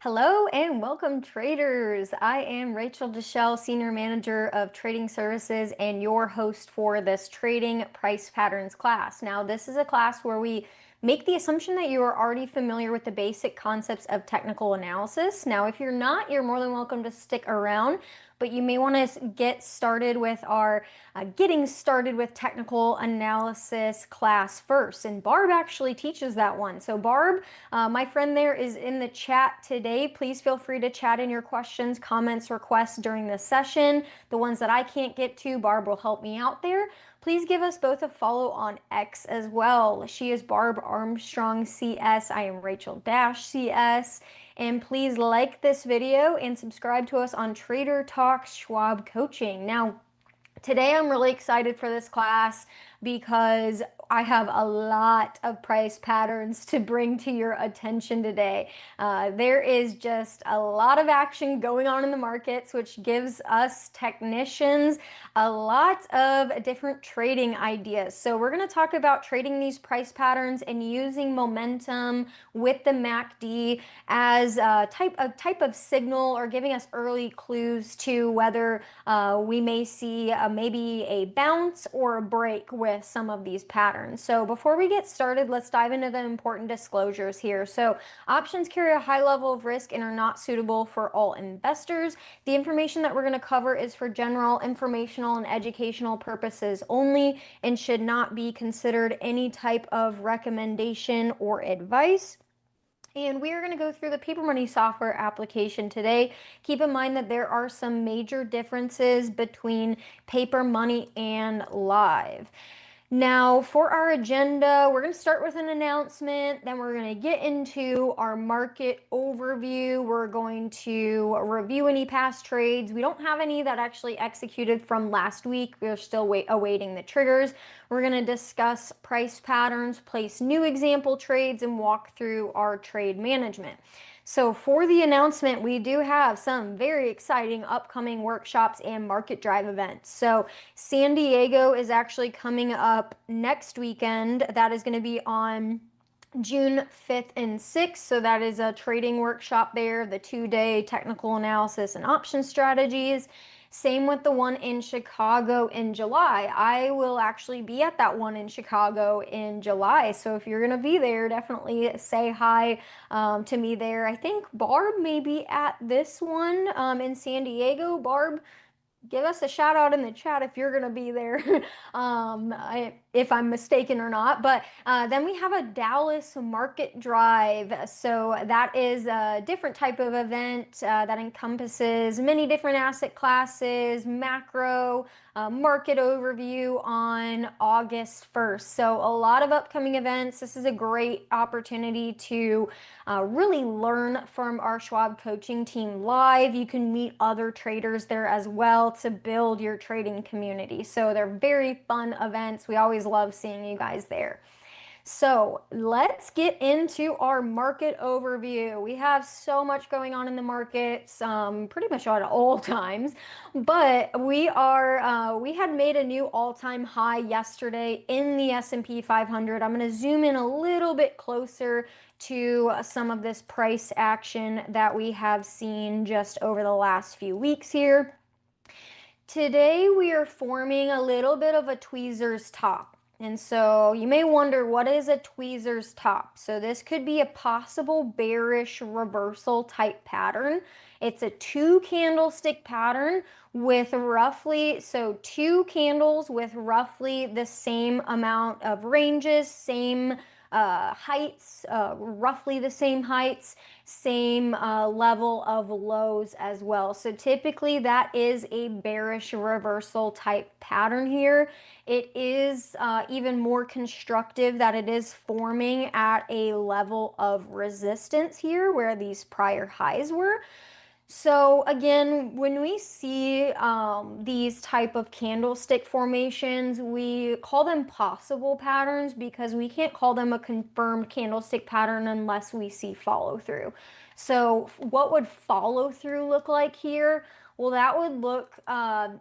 Hello and welcome, traders. I am Rachel Deshelle, Senior Manager of Trading Services and your host for this Trading Price Patterns class. Now, this is a class where we make the assumption that you are already familiar with the basic concepts of technical analysis. Now, if you're not, you're more than welcome to stick around, but you may want to get started with our Getting Started with Technical Analysis class first. And Barb actually teaches that one. So Barb, my friend there, is in the chat today. Please feel free to chat in your questions, comments, requests during the session. The ones that I can't get to, Barb will help me out there. Please give us both a follow on X as well. She is Barb Armstrong CS. I am Rachel CS. And please like this video and subscribe to us on Trader Talk Schwab Coaching. Now, today I'm really excited for this class because I have a lot of price patterns to bring to your attention today. There is just a lot of action going on in the markets, which gives us technicians a lot of different trading ideas. So we're going to talk about trading these price patterns and using momentum with the MACD as a type of signal, or giving us early clues to whether we may see maybe a bounce or a break with some of these patterns. So before we get started, let's dive into the important disclosures here. So options carry a high level of risk and are not suitable for all investors. The information that we're going to cover is for general informational and educational purposes only and should not be considered any type of recommendation or advice. And we are going to go through the Paper Money software application today. Keep in mind that there are some major differences between Paper Money and Live. Now, for our agenda, we're going to start with an announcement, then we're going to get into our market overview. We're going to review any past trades. We don't have any that actually executed from last week. We're still awaiting the triggers. We're going to discuss price patterns, place new example trades, and walk through our trade management. So for the announcement, we do have some very exciting upcoming workshops and market drive events. So San Diego is actually coming up next weekend. That is going to be on June 5th and 6th. So that is a trading workshop there, the 2-day technical analysis and option strategies. Same with the one in Chicago in July. I will actually be at that one in Chicago in July. So if you're going to be there, definitely say hi to me there. I think Barb may be at this one in San Diego. Barb, give us a shout out in the chat if you're going to be there, if I'm mistaken or not. But then we have a Dallas market drive. So that is a different type of event that encompasses many different asset classes, macro, market overview on August 1st. So a lot of upcoming events. This is a great opportunity to really learn from our Schwab coaching team live. You can meet other traders there as well to build your trading community. So they're very fun events. We always love seeing you guys there. So let's get into our market overview. We have so much going on in the markets, pretty much at all times, but we had made a new all-time high yesterday in the S&P 500. I'm going to zoom in a little bit closer to some of this price action that we have seen just over the last few weeks here. Today we are forming a little bit of a tweezers top. And so you may wonder, what is a tweezers top? So this could be a possible bearish reversal type pattern. It's a 2 candlestick pattern with two candles with roughly the same amount of ranges, same heights, roughly the same heights, same level of lows as well. So typically that is a bearish reversal type pattern here. It is even more constructive that it is forming at a level of resistance here where these prior highs were. So again, when we see these type of candlestick formations, we call them possible patterns because we can't call them a confirmed candlestick pattern unless we see follow through. So what would follow through look like here? Well, that would look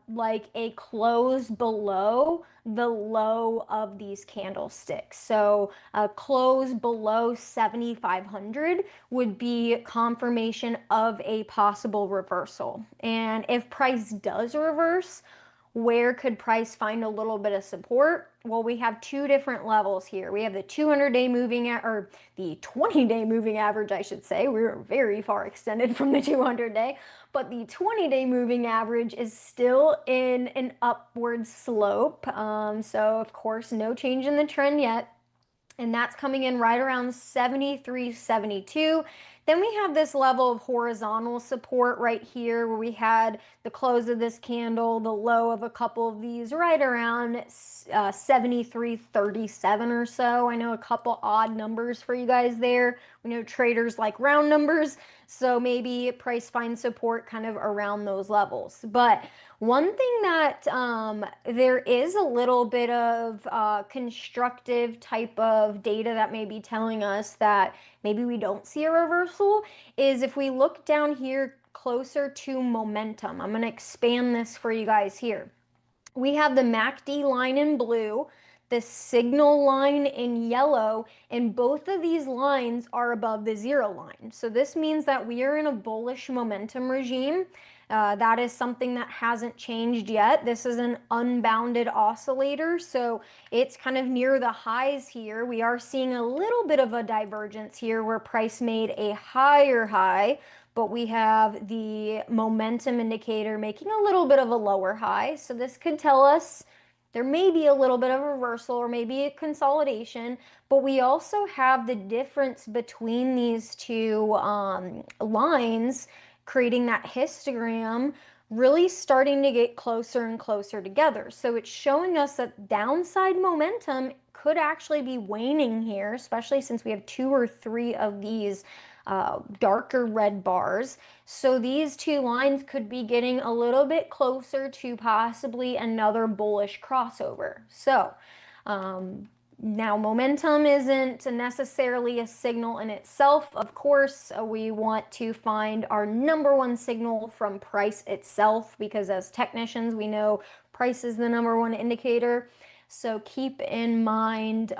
like a close below the low of these candlesticks. So a close below 7,500 would be confirmation of a possible reversal. And if price does reverse, where could price find a little bit of support? Well, we have two different levels here. We have the 200-day moving or the 20-day moving average, I should say. We're very far extended from the 200-day, but the 20-day moving average is still in an upward slope. So of course, no change in the trend yet, and that's coming in right around 73, 72. Then we have this level of horizontal support right here where we had the close of this candle, the low of a couple of these right around 73.37 or so. I know a couple odd numbers for you guys there. We know traders like round numbers, so maybe price finds support kind of around those levels. But one thing that there is a little bit of constructive type of data that may be telling us that maybe we don't see a reversal is if we look down here closer to momentum. I'm going to expand this for you guys here. We have the MACD line in blue, the signal line in yellow, and both of these lines are above the zero line. So this means that we are in a bullish momentum regime. That is something that hasn't changed yet. This is an unbounded oscillator, so it's kind of near the highs here. We are seeing a little bit of a divergence here where price made a higher high, but we have the momentum indicator making a little bit of a lower high. So this could tell us there may be a little bit of a reversal or maybe a consolidation, but we also have the difference between these two lines creating that histogram really starting to get closer and closer together. So it's showing us that downside momentum could actually be waning here, especially since we have two or three of these darker red bars. So these two lines could be getting a little bit closer to possibly another bullish crossover. So now momentum isn't necessarily a signal in itself. Of course, we want to find our number one signal from price itself because as technicians, we know price is the number one indicator. So keep in mind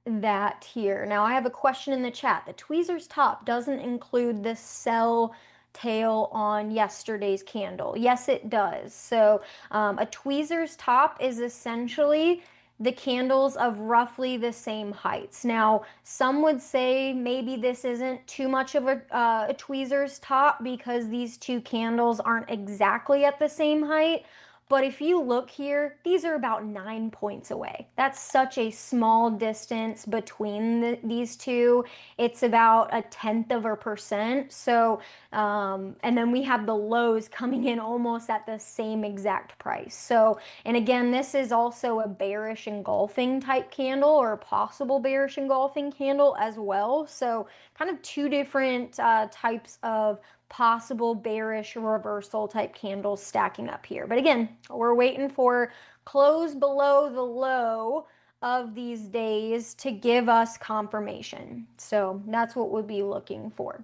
that here. Now I have a question in the chat. The tweezer's top doesn't include the sell tail on yesterday's candle. Yes, it does. So a tweezer's top is essentially the candles of roughly the same heights. Now, some would say maybe this isn't too much of a tweezer's top because these two candles aren't exactly at the same height. But if you look here, these are about 9 points away. That's such a small distance between these two. It's about 0.1%. So, and then we have the lows coming in almost at the same exact price. So, and again, this is also a bearish engulfing type candle or a possible bearish engulfing candle as well. So kind of two different types of possible bearish reversal type candles stacking up here. But again, we're waiting for close below the low of these days to give us confirmation. So that's what we'll be looking for.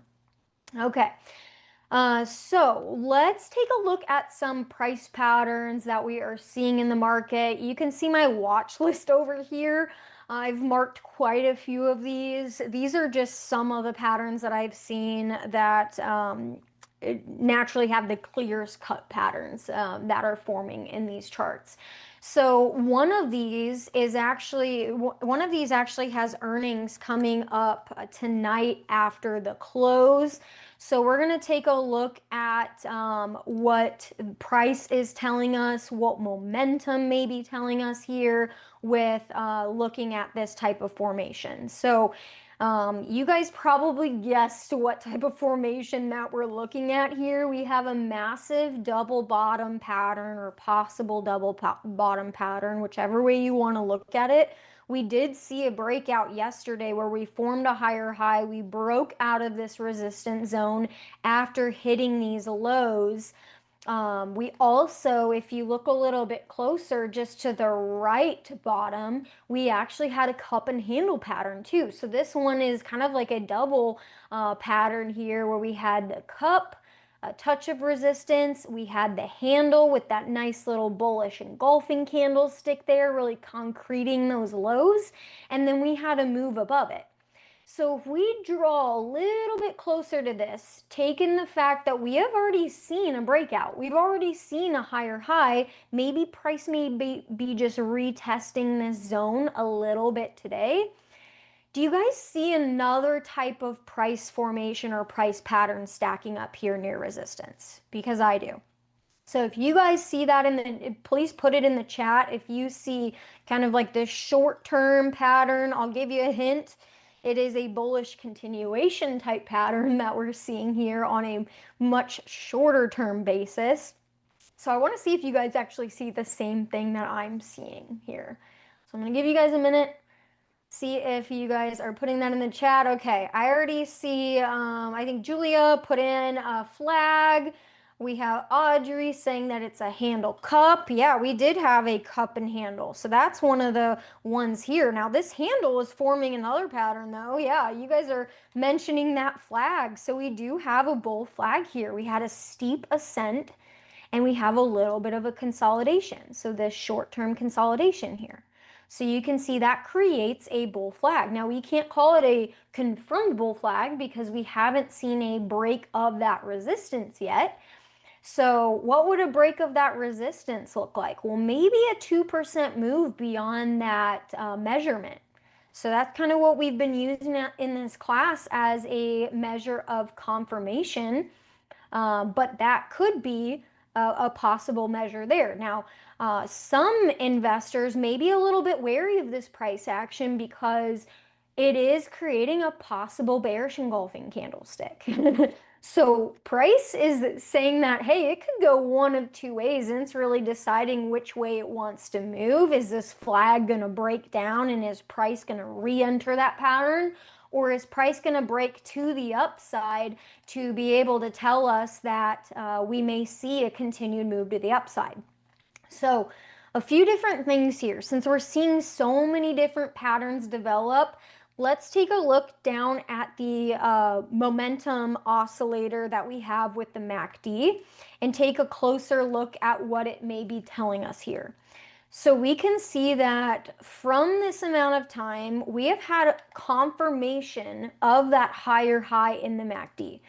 Okay. So let's take a look at some price patterns that we are seeing in the market. You can see my watch list over here. I've marked quite a few of these. These are just some of the patterns that I've seen that naturally have the clearest cut patterns that are forming in these charts. So one of these actually has earnings coming up tonight after the close. So we're going to take a look at what price is telling us, what momentum may be telling us here with looking at this type of formation. So you guys probably guessed what type of formation that we're looking at here. We have a massive double bottom pattern or possible double bottom pattern, whichever way you want to look at it. We did see a breakout yesterday where we formed a higher high. We broke out of this resistance zone after hitting these lows. We also, if you look a little bit closer, just to the right bottom, we actually had a cup and handle pattern too. So this one is kind of like a double pattern here where we had the cup, a touch of resistance. We had the handle with that nice little bullish engulfing candlestick there, really concreting those lows. And then we had a move above it. So if we draw a little bit closer to this, taking the fact that we have already seen a breakout, we've already seen a higher high, maybe price may be just retesting this zone a little bit today. Do you guys see another type of price formation or price pattern stacking up here near resistance? Because I do. So if you guys see that please put it in the chat. If you see kind of like this short-term pattern, I'll give you a hint. It is a bullish continuation type pattern that we're seeing here on a much shorter term basis. So I want to see if you guys actually see the same thing that I'm seeing here. So I'm going to give you guys a minute. See if you guys are putting that in the chat. Okay, I already see, I think Julia put in a flag. We have Audrey saying that it's a handle cup. Yeah, we did have a cup and handle. So that's one of the ones here. Now this handle is forming another pattern though. Yeah, you guys are mentioning that flag. So we do have a bull flag here. We had a steep ascent and we have a little bit of a consolidation. So this short-term consolidation here. So you can see that creates a bull flag. Now we can't call it a confirmed bull flag because we haven't seen a break of that resistance yet. So what would a break of that resistance look like? Well, maybe a 2% move beyond that measurement. So that's kind of what we've been using in this class as a measure of confirmation. But that could be a possible measure there. Now, some investors may be a little bit wary of this price action because it is creating a possible bearish engulfing candlestick. So price is saying that, hey, it could go one of two ways, and it's really deciding which way it wants to move. Is this flag going to break down, and is price going to re-enter that pattern? Or is price going to break to the upside to be able to tell us that we may see a continued move to the upside? So a few different things here. Since we're seeing so many different patterns develop, let's take a look down at the momentum oscillator that we have with the MACD and take a closer look at what it may be telling us here. So we can see that from this amount of time, we have had confirmation of that higher high in the MACD.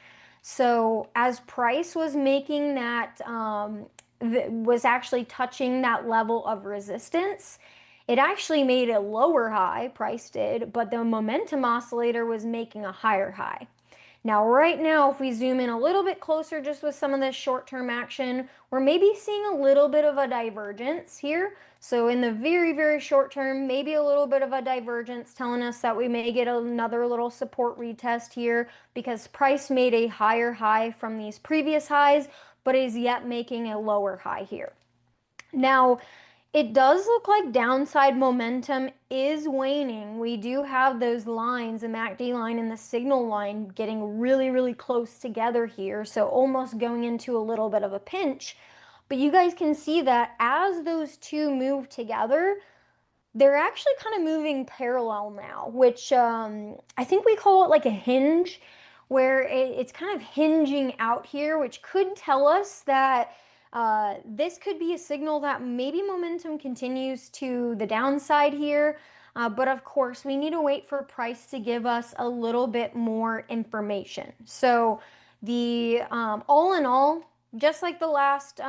So as price was making that, was actually touching that level of resistance, it actually made a lower high, price did, but the momentum oscillator was making a higher high. Now, right now, if we zoom in a little bit closer just with some of this short-term action, we're maybe seeing a little bit of a divergence here. So in the very, very short term, maybe a little bit of a divergence telling us that we may get another little support retest here because price made a higher high from these previous highs, but is yet making a lower high here. Now, it does look like downside momentum is waning. We do have those lines, the MACD line and the signal line, getting really, really close together here. So almost going into a little bit of a pinch. But you guys can see that as those two move together, they're actually kind of moving parallel now, which I think we call it like a hinge, where it's kind of hinging out here, which could tell us that this could be a signal that maybe momentum continues to the downside here. But of course, we need to wait for price to give us a little bit more information. So the all in all, just like the last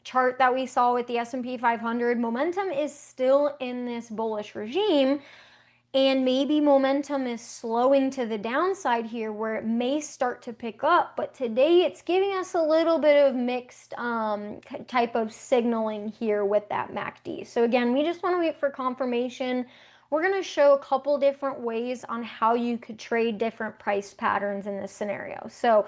chart that we saw with the S&P 500, momentum is still in this bullish regime. And maybe momentum is slowing to the downside here where it may start to pick up. But today it's giving us a little bit of mixed type of signaling here with that MACD. So again, we just want to wait for confirmation. We're going to show a couple different ways on how you could trade different price patterns in this scenario. So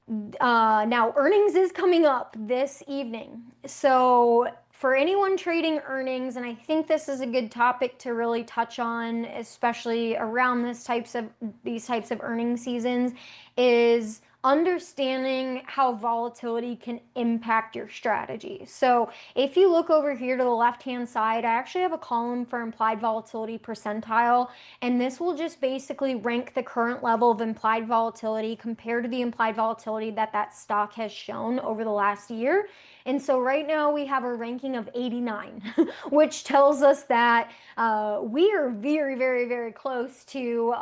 now earnings is coming up this evening. So for anyone trading earnings, and I think this is a good topic to really touch on, especially around these types of earning seasons, is understanding how volatility can impact your strategy. So if you look over here to the left-hand side, I actually have a column for implied volatility percentile, and this will just basically rank the current level of implied volatility compared to the implied volatility that that stock has shown over the last year. And so right now we have a ranking of 89, which tells us that we are very, very, very close to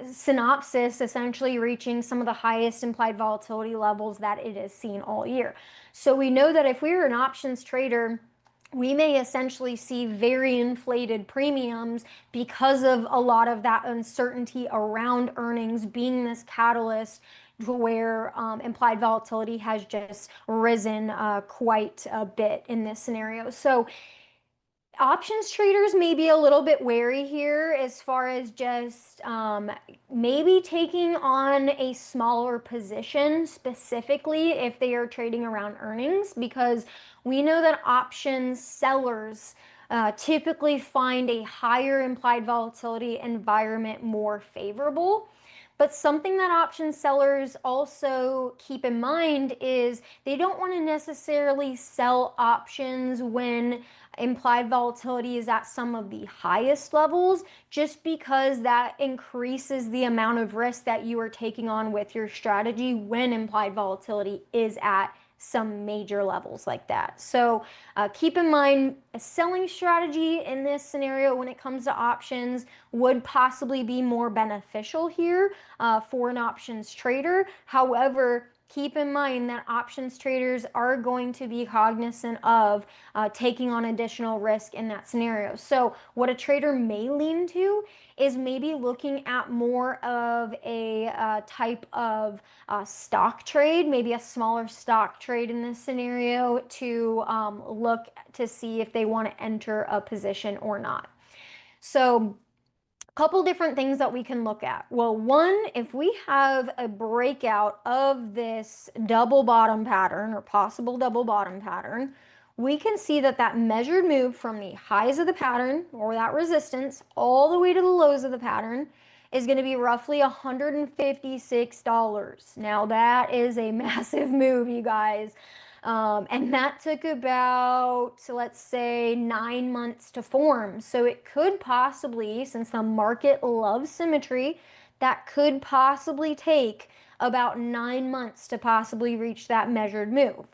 Synopsys essentially reaching some of the highest implied volatility levels that it has seen all year. So we know that if we were an options trader, we may essentially see very inflated premiums because of a lot of that uncertainty around earnings being this catalyst to where implied volatility has just risen quite a bit in this scenario. So options traders may be a little bit wary here as far as just maybe taking on a smaller position specifically if they are trading around earnings, because we know that options sellers typically find a higher implied volatility environment more favorable. But something that option sellers also keep in mind is they don't want to necessarily sell options when implied volatility is at some of the highest levels, just because that increases the amount of risk that you are taking on with your strategy when implied volatility is at some major levels like that. So keep in mind a selling strategy in this scenario when it comes to options would possibly be more beneficial here for an options trader. However, keep in mind that options traders are going to be cognizant of taking on additional risk in that scenario. So what a trader may lean to is maybe looking at more of a type of stock trade, maybe a smaller stock trade in this scenario to look to see if they want to enter a position or not. So couple different things that we can look at. Well, one, if we have a breakout of this double bottom pattern or possible double bottom pattern, we can see that that measured move from the highs of the pattern or that resistance all the way to the lows of the pattern is going to be roughly $156. Now that is a massive move, you guys. And that took about, let's say, 9 months to form. So it could possibly, since the market loves symmetry, that could possibly take about 9 months to possibly reach that measured move.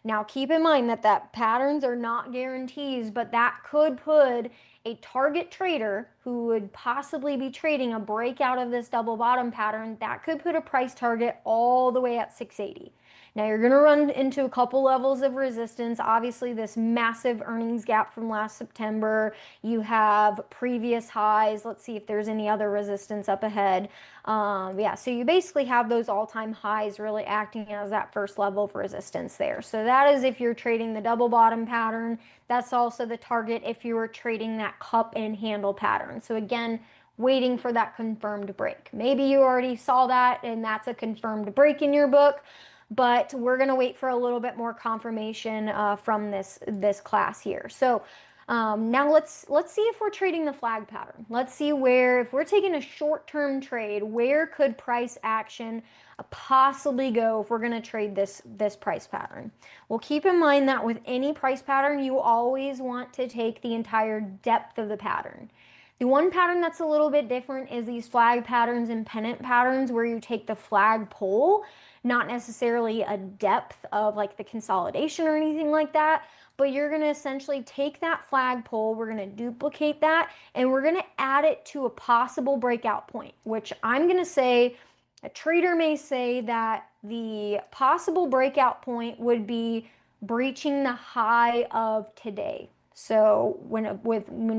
Now, keep in mind that patterns are not guarantees, but that could put a target trader who would possibly be trading a breakout of this double bottom pattern, that could put a price target all the way at 680. Now you're going to run into a couple levels of resistance. Obviously, this massive earnings gap from last September. You have previous highs. Let's see if there's any other resistance up ahead. Yeah, so you basically have those all-time highs really acting as that first level of resistance there. So that is if you're trading the double bottom pattern. That's also the target if you were trading that cup and handle pattern. So again, waiting for that confirmed break. Maybe you already saw that and that's a confirmed break in your book, but we're going to wait for a little bit more confirmation from this class here. So now let's see if we're trading the flag pattern. Let's see where, if we're taking a short-term trade, where could price action possibly go if we're going to trade this price pattern. Well, keep in mind that with any price pattern, you always want to take the entire depth of the pattern. The one pattern that's a little bit different is these flag patterns and pennant patterns where you take the flag pole, not necessarily a depth of like the consolidation or anything like that, but you're going to essentially take that flag pole, we're going to duplicate that, and we're going to add it to a possible breakout point, which I'm going to say, a trader may say that the possible breakout point would be breaching the high of today. So when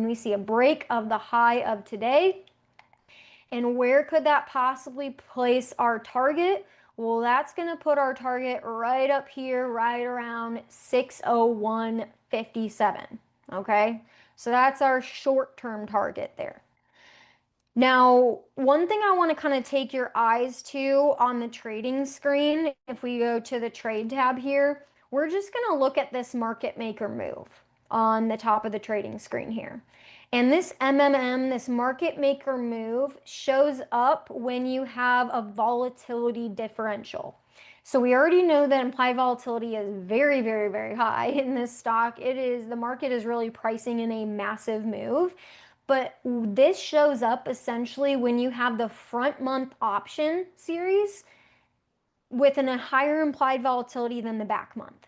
we see a break of the high of today, and where could that possibly place our target? Well, that's going to put our target right up here, right around 601.57. Okay, so that's our short-term target there. Now, one thing I want to kind of take your eyes to on the trading screen, if we go to the trade tab here, we're just going to look at this market maker move on the top of the trading screen here. And this MMM, this market maker move, shows up when you have a volatility differential. So we already know that implied volatility is very, very, very high in this stock. The market is really pricing in a massive move. But this shows up essentially when you have the front month option series with a higher implied volatility than the back month.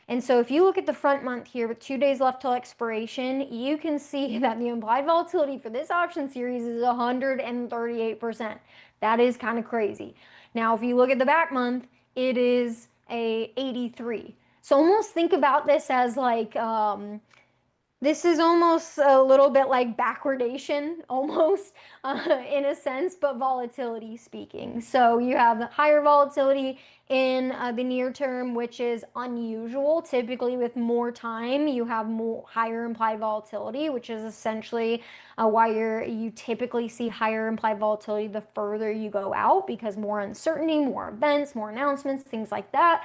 And so if you look at the front month here with 2 days left till expiration, you can see that the implied volatility for this option series is 138%. That is kind of crazy. Now, if you look at the back month, it is a 83. So almost think about this as like this is almost a little bit like backwardation, almost in a sense, but volatility speaking. So you have higher volatility in the near term, which is unusual. Typically, with more time, you have more higher implied volatility, which is essentially why you typically see higher implied volatility the further you go out, because more uncertainty, more events, more announcements, things like that.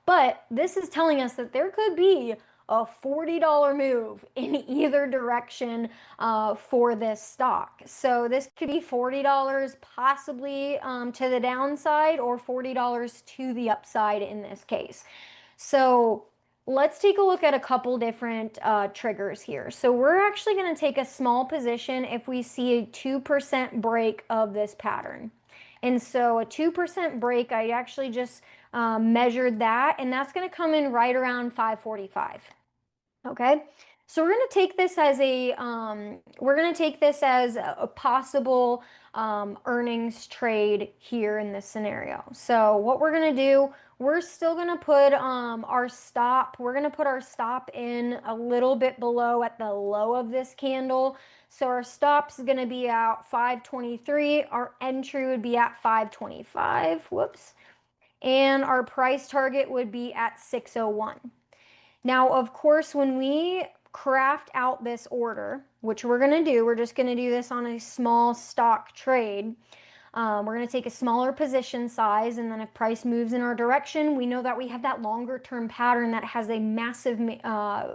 But this is telling us that there could be a $40 move in either direction for this stock. So this could be $40 possibly to the downside or $40 to the upside in this case. So let's take a look at a couple different triggers here. So we're actually going to take a small position if we see a 2% break of this pattern. And so a 2% break, I actually just measured that, and that's going to come in right around 545. Okay, so we're going to take this as a possible earnings trade here in this scenario. So what we're going to do, we're still going to put our stop. We're going to put our stop in a little bit below at the low of this candle. So our stop's going to be at 523. Our entry would be at 525. Whoops. And our price target would be at 601. Now, of course, when we craft out this order, which we're going to do, we're just going to do this on a small stock trade. We're going to take a smaller position size, and then if price moves in our direction, we know that we have that longer term pattern that has a massive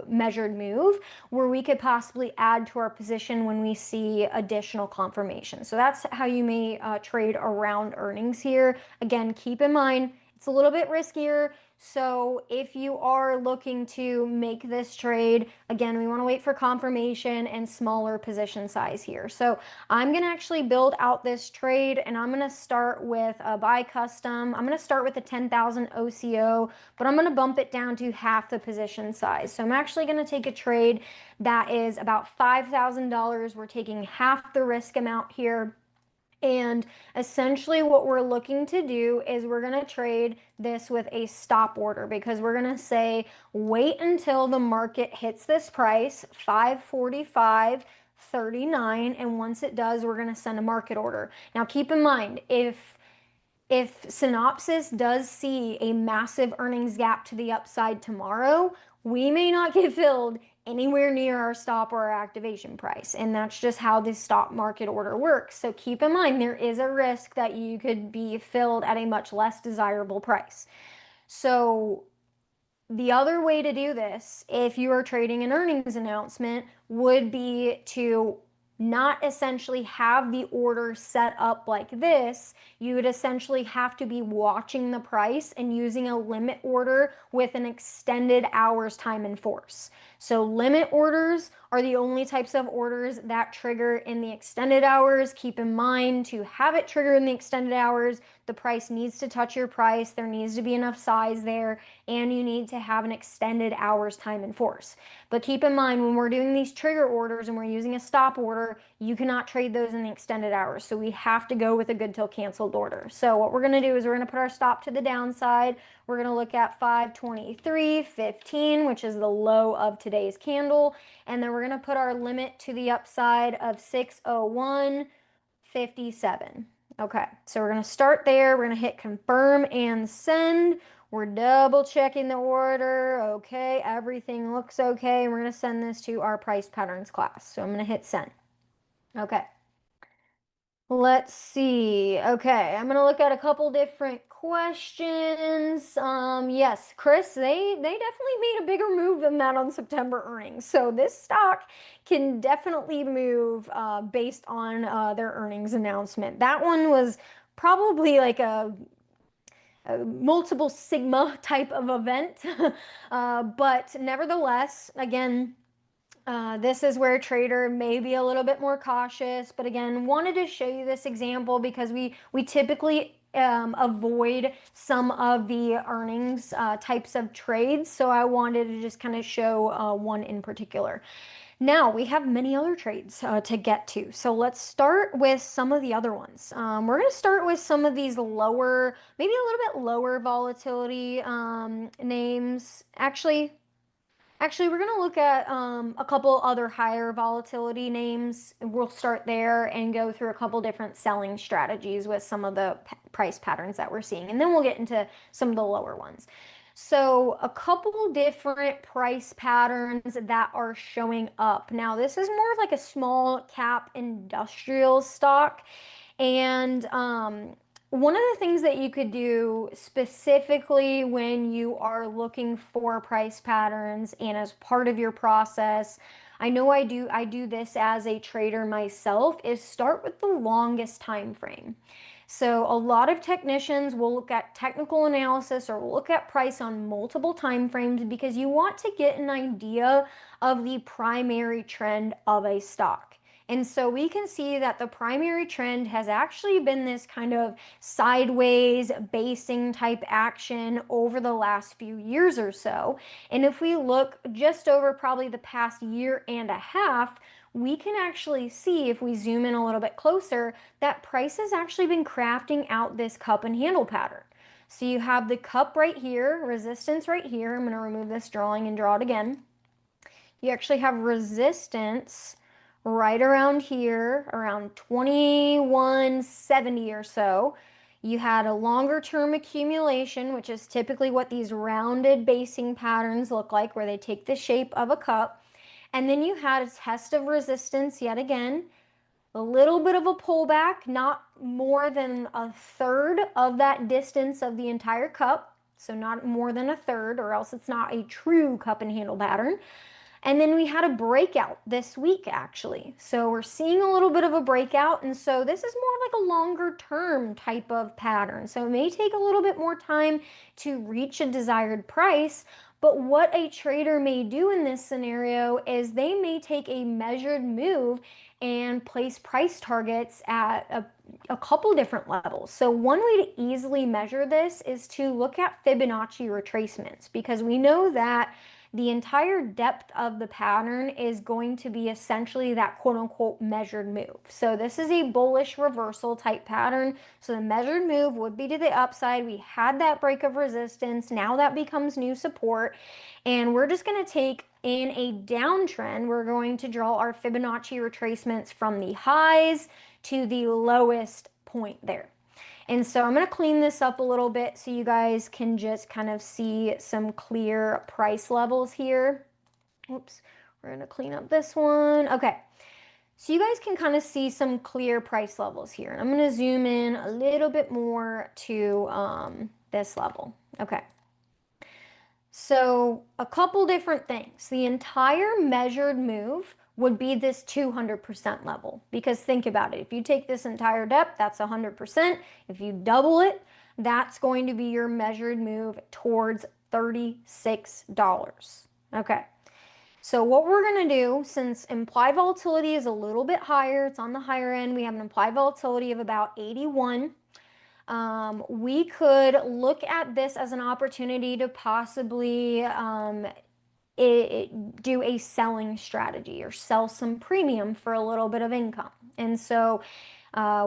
measured move where we could possibly add to our position when we see additional confirmation. So that's how you may trade around earnings here. Again, keep in mind, it's a little bit riskier. So if you are looking to make this trade, again, we want to wait for confirmation and smaller position size here. So I'm going to actually build out this trade, and I'm going to start with a buy custom. I'm going to start with a 10,000 OCO, but I'm going to bump it down to half the position size. So I'm actually going to take a trade that is about $5,000. We're taking half the risk amount here. And essentially what we're looking to do is we're going to trade this with a stop order, because we're going to say wait until the market hits this price, 545.39, and once it does, we're going to send a market order. Now keep in mind, if Synopsys does see a massive earnings gap to the upside tomorrow, we may not get filled anywhere near our stop or our activation price. And that's just how this stop market order works. So keep in mind, there is a risk that you could be filled at a much less desirable price. So the other way to do this, if you are trading an earnings announcement, would be to not essentially have the order set up like this. You would essentially have to be watching the price and using a limit order with an extended hours time in force. So limit orders are the only types of orders that trigger in the extended hours. Keep in mind, to have it trigger in the extended hours, the price needs to touch your price, there needs to be enough size there, and you need to have an extended hours time in force. But keep in mind, when we're doing these trigger orders and we're using a stop order, you cannot trade those in the extended hours. So we have to go with a good till canceled order. So what we're going to do is we're going to put our stop to the downside. We're going to look at 523.15, which is the low of today's candle. And then we're going to put our limit to the upside of 601.57. Okay, so we're going to start there. We're going to hit confirm and send. We're double checking the order. Okay, everything looks okay. We're going to send this to our price patterns class. So I'm going to hit send. Okay. Let's see. Okay, I'm going to look at a couple different questions. Yes, Chris, they definitely made a bigger move than that on September earnings. So this stock can definitely move based on their earnings announcement. That one was probably like a multiple sigma type of event. But nevertheless, again, this is where a trader may be a little bit more cautious, but again, wanted to show you this example because we typically avoid some of the earnings types of trades. So I wanted to just kind of show one in particular. Now we have many other trades to get to. So let's start with some of the other ones. We're going to start with some of these lower, maybe a little bit lower volatility names. Actually, we're going to look at a couple other higher volatility names. We'll start there and go through a couple different selling strategies with some of the price patterns that we're seeing. And then we'll get into some of the lower ones. So a couple different price patterns that are showing up. Now, this is more of like a small cap industrial stock. And one of the things that you could do specifically when you are looking for price patterns and as part of your process, I know I do this as a trader myself, is start with the longest time frame. So a lot of technicians will look at technical analysis or look at price on multiple time frames because you want to get an idea of the primary trend of a stock. And so we can see that the primary trend has actually been this kind of sideways basing type action over the last few years or so. And if we look just over probably the past year and a half, we can actually see, if we zoom in a little bit closer, that price has actually been crafting out this cup and handle pattern. So you have the cup right here, resistance right here. I'm going to remove this drawing and draw it again. You actually have resistance right around here, around 2170 or so. You had a longer term accumulation, which is typically what these rounded basing patterns look like, where they take the shape of a cup. And then you had a test of resistance yet again, a little bit of a pullback, not more than a third of that distance of the entire cup. So not more than a third, or else it's not a true cup and handle pattern. And then we had a breakout this week, actually. So we're seeing a little bit of a breakout. And so this is more like a longer term type of pattern. So it may take a little bit more time to reach a desired price. But what a trader may do in this scenario is they may take a measured move and place price targets at a couple different levels. So one way to easily measure this is to look at Fibonacci retracements, because we know that the entire depth of the pattern is going to be essentially that quote unquote measured move. So this is a bullish reversal type pattern. So the measured move would be to the upside. We had that break of resistance. Now that becomes new support. And we're just going to take in a downtrend, we're going to draw our Fibonacci retracements from the highs to the lowest point there. And so I'm going to clean this up a little bit so you guys can just kind of see some clear price levels here. Oops, we're going to clean up this one. Okay, so you guys can kind of see some clear price levels here. And I'm going to zoom in a little bit more to this level. Okay. So a couple different things. The entire measured move would be this 200% level, because think about it. If you take this entire depth, that's 100%. If you double it, that's going to be your measured move towards $36. Okay. So what we're going to do, since implied volatility is a little bit higher, it's on the higher end, we have an implied volatility of about 81. We could look at this as an opportunity to possibly do a selling strategy or sell some premium for a little bit of income. And so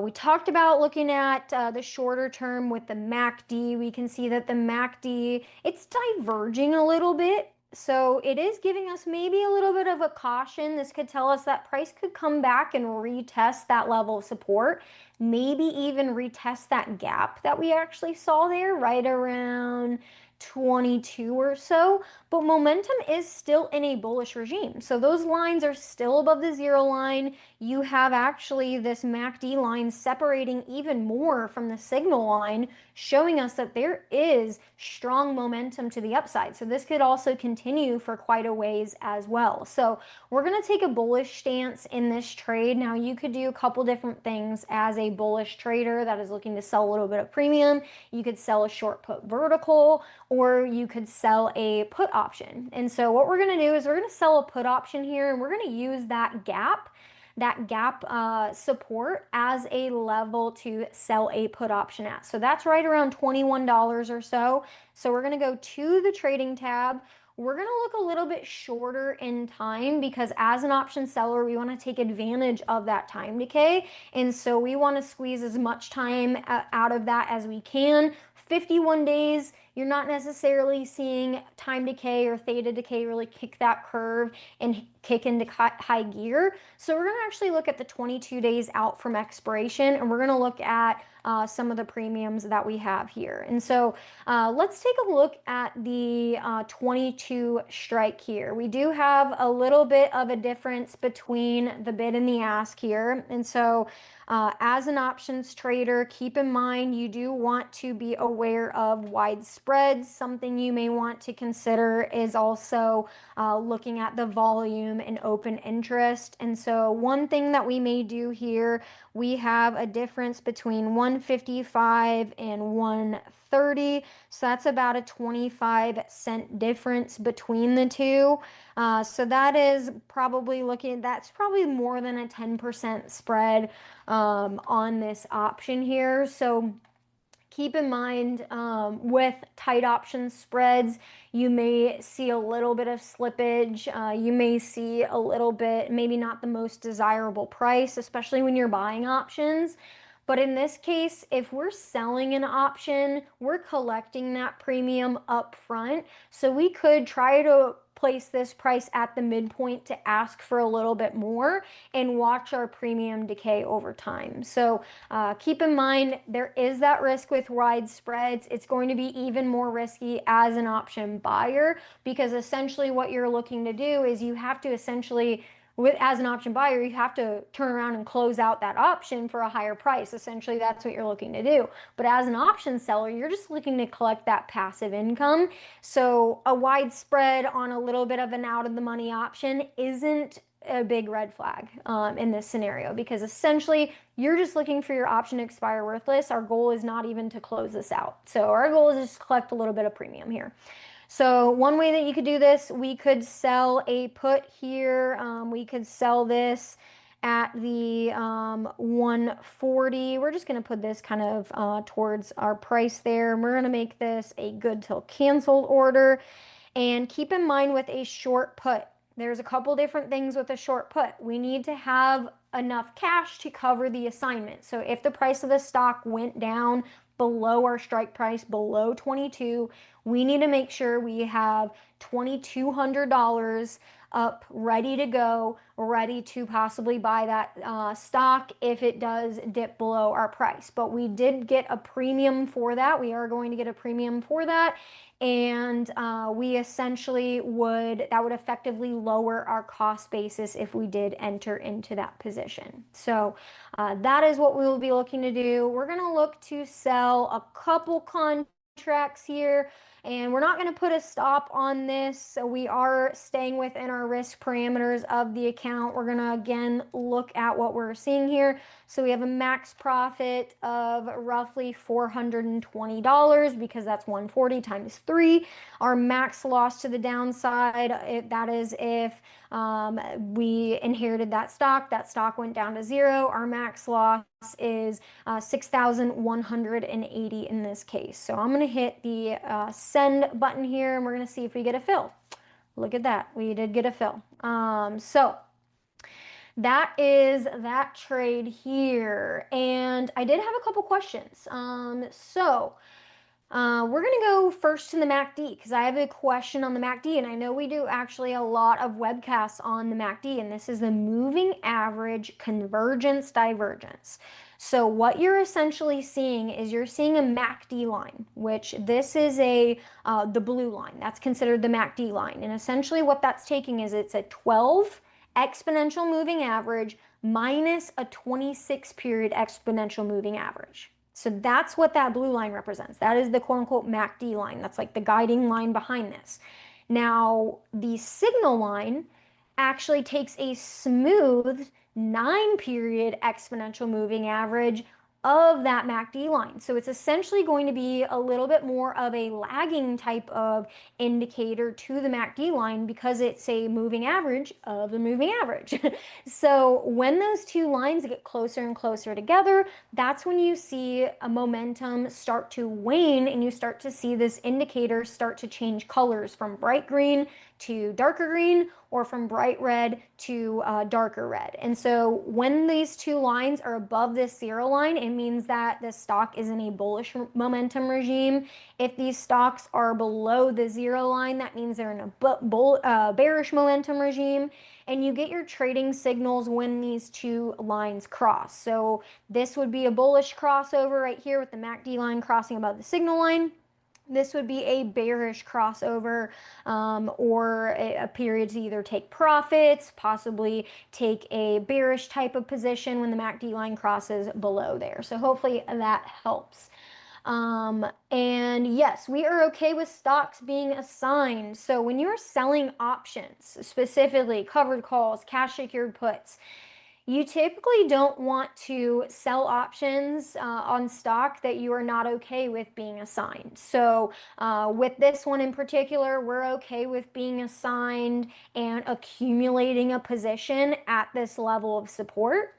we talked about looking at the shorter term with the MACD. We can see that the MACD, it's diverging a little bit. So it is giving us maybe a little bit of a caution. This could tell us that price could come back and retest that level of support, maybe even retest that gap that we actually saw there right around 22 or so, but momentum is still in a bullish regime. So those lines are still above the zero line. You have actually this MACD line separating even more from the signal line, showing us that there is strong momentum to the upside. So this could also continue for quite a ways as well. So we're going to take a bullish stance in this trade. Now you could do a couple different things as a bullish trader that is looking to sell a little bit of premium. You could sell a short put vertical, or you could sell a put option. And so what we're going to do is we're going to sell a put option here, and we're going to use that gap support as a level to sell a put option at. So that's right around $21 or so. So we're going to go to the trading tab. We're going to look a little bit shorter in time because as an option seller, we want to take advantage of that time decay. And so we want to squeeze as much time out of that as we can. 51 days, you're not necessarily seeing time decay or theta decay really kick that curve and kick into high gear. So we're going to actually look at the 22 days out from expiration, and we're going to look at some of the premiums that we have here. And so let's take a look at the 22 strike here. We do have a little bit of a difference between the bid and the ask here. And so as an options trader, keep in mind you do want to be aware of wide spreads. Something you may want to consider is also looking at the volume and open interest. And so one thing that we may do here, we have a difference between 155 and 130. So that's about a 25-cent difference between the two. So that is probably that's probably more than a 10% spread on this option here. So keep in mind with tight option spreads, you may see a little bit of slippage. You may see a little bit, maybe not the most desirable price, especially when you're buying options. But in this case, if we're selling an option, we're collecting that premium up front. So we could try to place this price at the midpoint to ask for a little bit more and watch our premium decay over time. So keep in mind, there is that risk with wide spreads. It's going to be even more risky as an option buyer because essentially what you're looking to do is you have to essentially as an option buyer, you have to turn around and close out that option for a higher price. Essentially, that's what you're looking to do. But as an option seller, you're just looking to collect that passive income. So a wide spread on a little bit of an out of the money option isn't a big red flag in this scenario because essentially you're just looking for your option to expire worthless. Our goal is not even to close this out. So our goal is just to collect a little bit of premium here. So one way that you could do this, we could sell a put here. We could sell this at the 140. We're just going to put this kind of towards our price there. And we're going to make this a good till canceled order. And keep in mind with a short put, there's a couple different things with a short put. We need to have enough cash to cover the assignment. So if the price of the stock went down below our strike price, below 22, we need to make sure we have $2,200 up, ready to go, ready to possibly buy that stock if it does dip below our price. But we did get a premium for that. We are going to get a premium for that. And we essentially that would effectively lower our cost basis if we did enter into that position. So that is what we will be looking to do. We're going to look to sell a couple contracts here. And we're not going to put a stop on this. So we are staying within our risk parameters of the account. We're going to, again, look at what we're seeing here. So we have a max profit of roughly $420 because that's 140 times 3. Our max loss to the downside, that is if we inherited that stock went down to 0. Our max loss is 6,180 in this case. So I'm going to hit the send button here and we're going to see if we get a fill. Look at that. We did get a fill. So that is that trade here. And I did have a couple questions. We're going to go first to the MACD because I have a question on the MACD, and I know we do actually a lot of webcasts on the MACD, and this is the moving average convergence divergence. So what you're essentially seeing is you're seeing a MACD line, which this is the blue line. That's considered the MACD line. And essentially what that's taking is it's a 12 exponential moving average minus a 26 period exponential moving average. So that's what that blue line represents. That is the quote unquote MACD line. That's like the guiding line behind this. Now, the signal line actually takes a smooth 9 period exponential moving average of that MACD line. So it's essentially going to be a little bit more of a lagging type of indicator to the MACD line because it's a moving average of the moving average. So when those two lines get closer and closer together, that's when you see a momentum start to wane and you start to see this indicator start to change colors from bright green to darker green or from bright red to darker red. And so when these two lines are above this zero line, it means that the stock is in a bullish momentum regime. If these stocks are below the zero line, that means they're in a bearish momentum regime. And you get your trading signals when these two lines cross. So this would be a bullish crossover right here with the MACD line crossing above the signal line. This would be a bearish crossover or a period to either take profits, possibly take a bearish type of position when the MACD line crosses below there. So hopefully that helps. And yes, we are okay with stocks being assigned. So when you're selling options, specifically covered calls, cash secured puts, you typically don't want to sell options on stock that you are not okay with being assigned. So with this one in particular, we're okay with being assigned and accumulating a position at this level of support.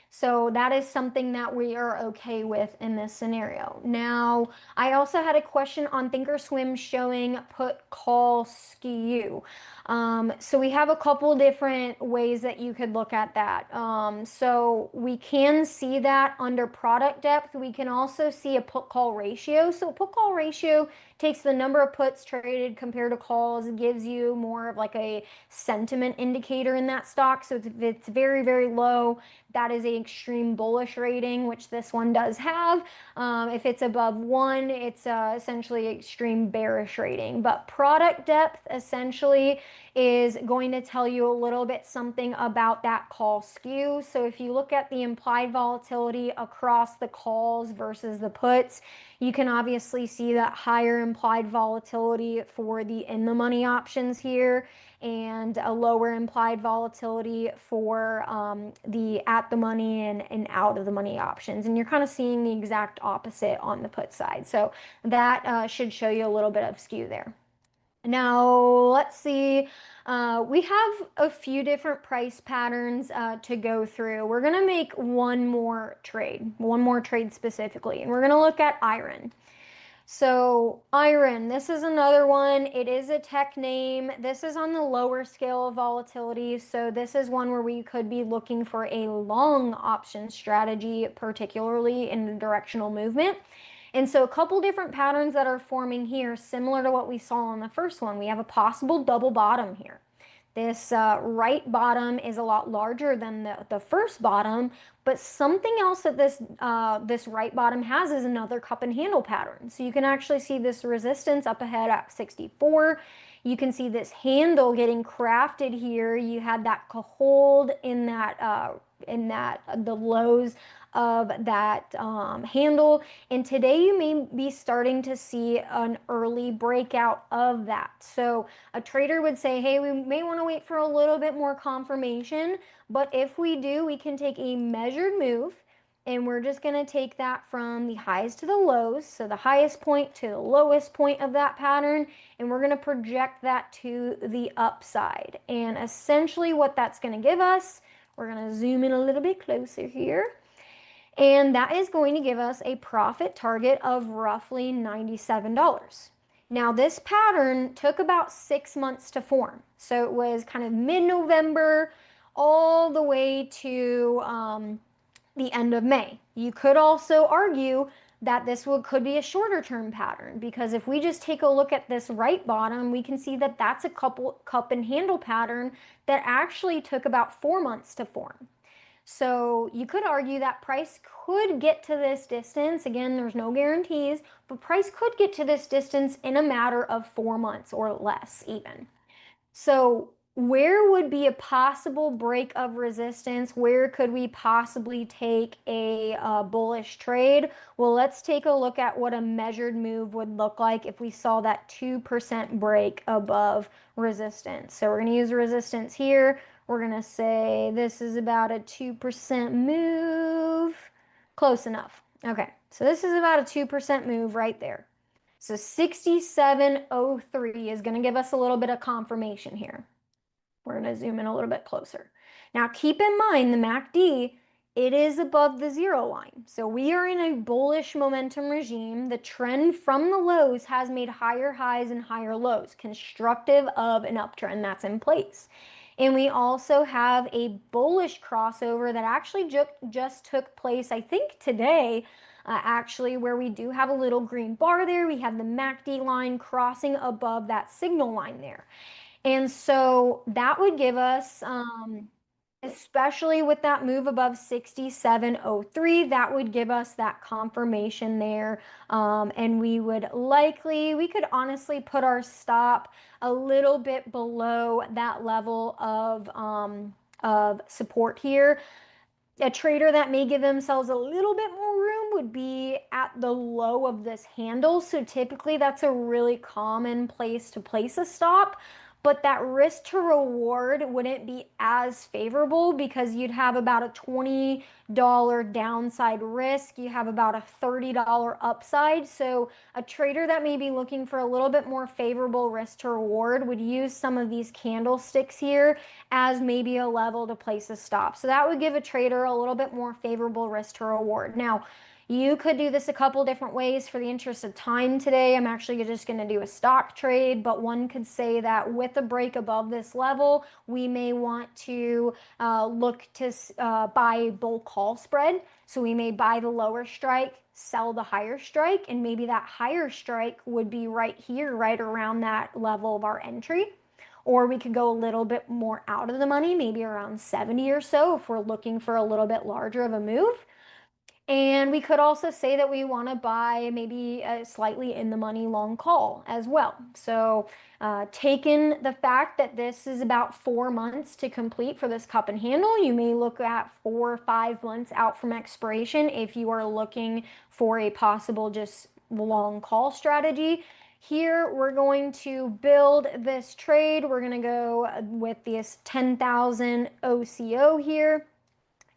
So that is something that we are okay with in this scenario. Now, I also had a question on Thinkorswim showing put call skew. So we have a couple different ways that you could look at that. So we can see that under product depth. We can also see a put call ratio. So put call ratio takes the number of puts traded compared to calls, gives you more of like a sentiment indicator in that stock. So if it's very, very low, that is an extreme bullish rating, which this one does have. If it's above 1, it's essentially extreme bearish rating. But product depth essentially is going to tell you a little bit something about that call skew. So if you look at the implied volatility across the calls versus the puts, you can obviously see that higher implied volatility for the in the money options here and a lower implied volatility for the at the money and out of the money options. And you're kind of seeing the exact opposite on the put side. So that should show you a little bit of skew there. Now, let's see. We have a few different price patterns to go through. We're going to make one more trade specifically, and we're going to look at iron. So iron, this is another one. It is a tech name. This is on the lower scale of volatility. So this is one where we could be looking for a long option strategy, particularly in the directional movement. And so a couple different patterns that are forming here, similar to what we saw on the first one. We have a possible double bottom here. This right bottom is a lot larger than the first bottom, but something else that this right bottom has is another cup and handle pattern. So you can actually see this resistance up ahead at 64. You can see this handle getting crafted here. You had that hold in the lows of that handle. And today you may be starting to see an early breakout of that. So a trader would say, hey, we may want to wait for a little bit more confirmation, but if we do, we can take a measured move. And we're just going to take that from the highs to the lows, so the highest point to the lowest point of that pattern, and we're going to project that to the upside. And essentially what that's going to give us, we're going to zoom in a little bit closer here, and that is going to give us a profit target of roughly $97. Now, this pattern took about 6 months to form, so it was kind of mid-November all the way to the end of May. You could also argue that this could be a shorter term pattern, because if we just take a look at this right bottom, we can see that that's a cup and handle pattern that actually took about 4 months to form. So you could argue that price could get to this distance. Again, there's no guarantees, but price could get to this distance in a matter of 4 months or less, even. So, where would be a possible break of resistance? Where could we possibly take a bullish trade? Well, let's take a look at what a measured move would look like if we saw that 2% break above resistance. So, we're going to use resistance here. We're going to say this is about a 2% move. Close enough. Okay, so this is about a 2% move right there. So 6703 is going to give us a little bit of confirmation here. We're going to zoom in a little bit closer. Now keep in mind the MACD, it is above the zero line. So we are in a bullish momentum regime. The trend from the lows has made higher highs and higher lows, constructive of an uptrend that's in place. And we also have a bullish crossover that actually just took place, I think today, actually, where we do have a little green bar there. We have the MACD line crossing above that signal line there. And so that would give us, especially with that move above 6703, that would give us that confirmation there. And we could honestly put our stop a little bit below that level of support here. A trader that may give themselves a little bit more room would be at the low of this handle. So typically that's a really common place to place a stop, but that risk to reward wouldn't be as favorable because you'd have about a $20 downside risk. You have about a $30 upside. So a trader that may be looking for a little bit more favorable risk to reward would use some of these candlesticks here as maybe a level to place a stop. So that would give a trader a little bit more favorable risk to reward. Now, you could do this a couple different ways. For the interest of time today, I'm actually just going to do a stock trade, but one could say that with a break above this level, we may want to look to buy bull call spread. So we may buy the lower strike, sell the higher strike, and maybe that higher strike would be right here, right around that level of our entry. Or we could go a little bit more out of the money, maybe around 70 or so if we're looking for a little bit larger of a move. And we could also say that we want to buy maybe a slightly in the money long call as well. So, taking the fact that this is about 4 months to complete for this cup and handle, you may look at 4 or 5 months out from expiration if you are looking for a possible just long call strategy. Here, we're going to build this trade. We're going to go with this 10,000 OCO here.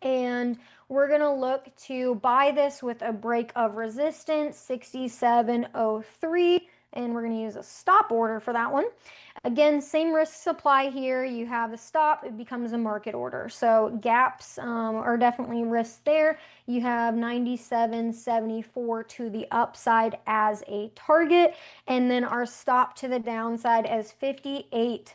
And we're going to look to buy this with a break of resistance, 6703, and we're going to use a stop order for that one. Again, same risk supply here. You have a stop, it becomes a market order. So gaps are definitely risks there. You have 97.74 to the upside as a target, and then our stop to the downside as 58.10,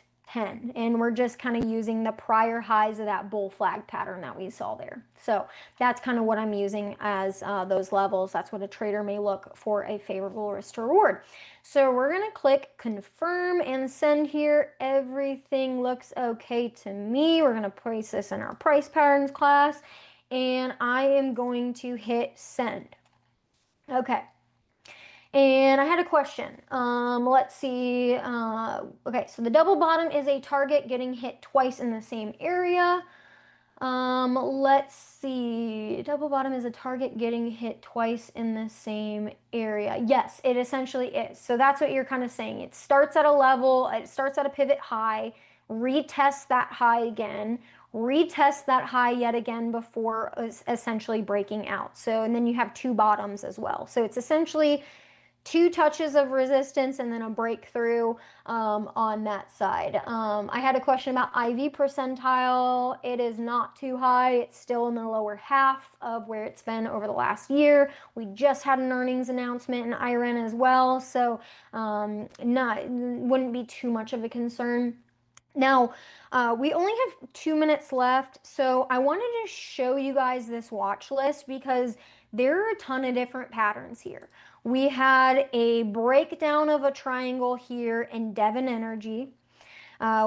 and we're just kind of using the prior highs of that bull flag pattern that we saw there. So that's kind of what I'm using as those levels. That's what a trader may look for a favorable risk to reward. So we're going to click confirm and send here. Everything looks okay to me. We're going to place this in our price patterns class, and I am going to hit send. Okay. And I had a question. Let's see. Okay, so the double bottom is a target getting hit twice in the same area. Let's see. Double bottom is a target getting hit twice in the same area. Yes, it essentially is. So that's what you're kind of saying. It starts at a level, it starts at a pivot high, retests that high again, retest that high yet again before essentially breaking out. So, and then you have two bottoms as well. So it's essentially two touches of resistance and then a breakthrough on that side. I had a question about IV percentile. It is not too high. It's still in the lower half of where it's been over the last year. We just had an earnings announcement in IREN as well, so wouldn't be too much of a concern. Now, we only have 2 minutes left, so I wanted to show you guys this watch list because there are a ton of different patterns here. We had a breakdown of a triangle here in Devon Energy.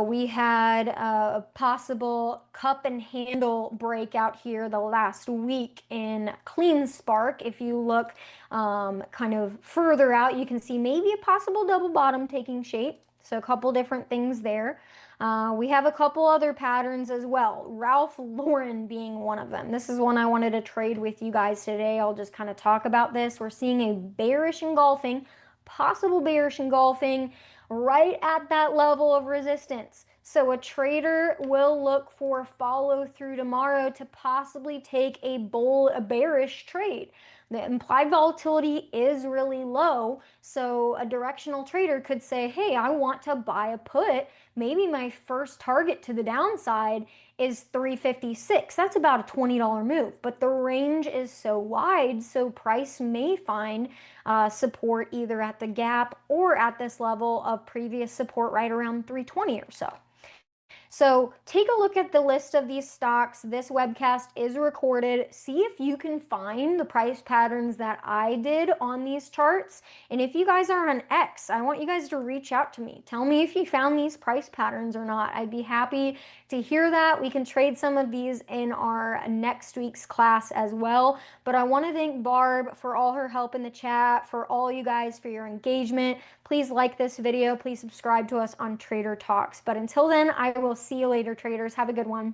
We had a possible cup and handle breakout here the last week in CleanSpark. If you look kind of further out, you can see maybe a possible double bottom taking shape. So a couple different things there. We have a couple other patterns as well. Ralph Lauren being one of them. This is one I wanted to trade with you guys today. I'll just kind of talk about this. We're seeing a bearish engulfing, possible bearish engulfing right at that level of resistance. So a trader will look for follow through tomorrow to possibly take a bearish trade. The implied volatility is really low, so a directional trader could say, hey, I want to buy a put. Maybe my first target to the downside is 356. That's about a $20 move, but the range is so wide, so price may find support either at the gap or at this level of previous support right around 320 or so. So take a look at the list of these stocks. This webcast is recorded. See if you can find the price patterns that I did on these charts. And if you guys are on X, I want you guys to reach out to me. Tell me if you found these price patterns or not. I'd be happy to hear that. We can trade some of these in our next week's class as well. But I want to thank Barb for all her help in the chat, for all you guys for your engagement. Please like this video. Please subscribe to us on Trader Talks. But until then, I will see you later, traders. Have a good one.